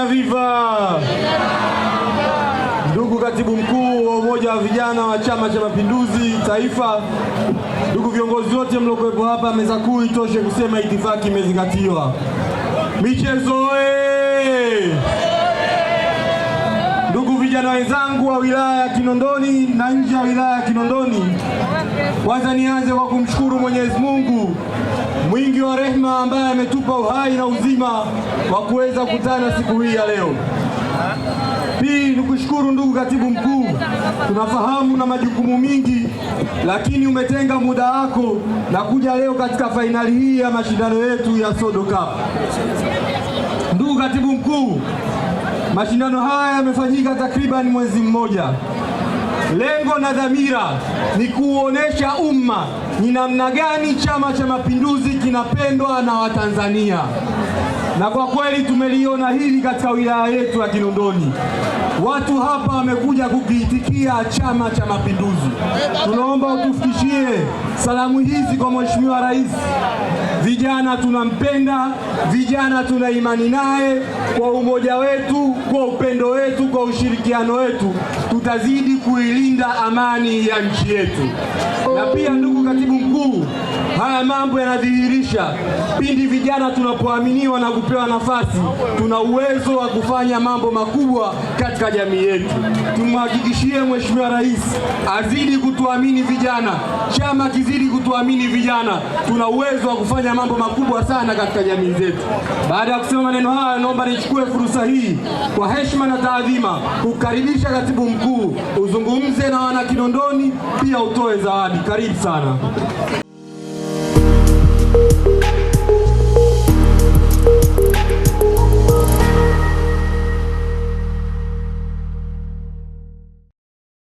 vijana viva! Ndugu katibu mkuu wa umoja wa vijana wa Chama cha Mapinduzi Taifa, ndugu viongozi wote mliokuwepo hapa, meza kuu itoshe kusema itifaki imezingatiwa. Michezo Ndugu vijana wenzangu wa wilaya ya Kinondoni na nje ya wilaya ya Kinondoni, kwanza nianze kwa kumshukuru Mwenyezi Mungu mwingi wa rehema ambaye ametupa uhai na uzima wa kuweza kukutana siku hii ya leo. Pili, nikushukuru ndugu katibu mkuu, tunafahamu na majukumu mingi, lakini umetenga muda wako na kuja leo katika fainali hii ya mashindano yetu ya Sodo Cup. Ndugu katibu mkuu, mashindano haya yamefanyika takriban mwezi mmoja. Lengo na dhamira ni kuonesha umma ni namna gani Chama cha Mapinduzi kinapendwa na Watanzania. Na kwa kweli tumeliona hili katika wilaya yetu ya Kinondoni. Watu hapa wamekuja kukiitikia Chama cha Mapinduzi. Tunaomba utufikishie salamu hizi kwa Mheshimiwa Rais. Vijana tunampenda, vijana tuna imani naye. Kwa umoja wetu, kwa upendo wetu, kwa ushirikiano wetu, tutazidi kuilinda amani ya nchi yetu. Na pia ndugu katibu mkuu, haya mambo yanadhihirisha pindi vijana tunapoaminiwa na kupewa nafasi, tuna uwezo wa kufanya mambo makubwa katika jamii yetu. Tumhakikishie Mheshimiwa Rais azidi kutuamini vijana, chama kizidi kutuamini vijana, tuna uwezo wa kufanya mambo makubwa sana katika jamii zetu. Baada ya kusema maneno haya, naomba nichukue fursa hii kwa heshima na taadhima kukaribisha katibu mkuu uzungumze na wana Kinondoni, pia utoe zawadi. Karibu sana.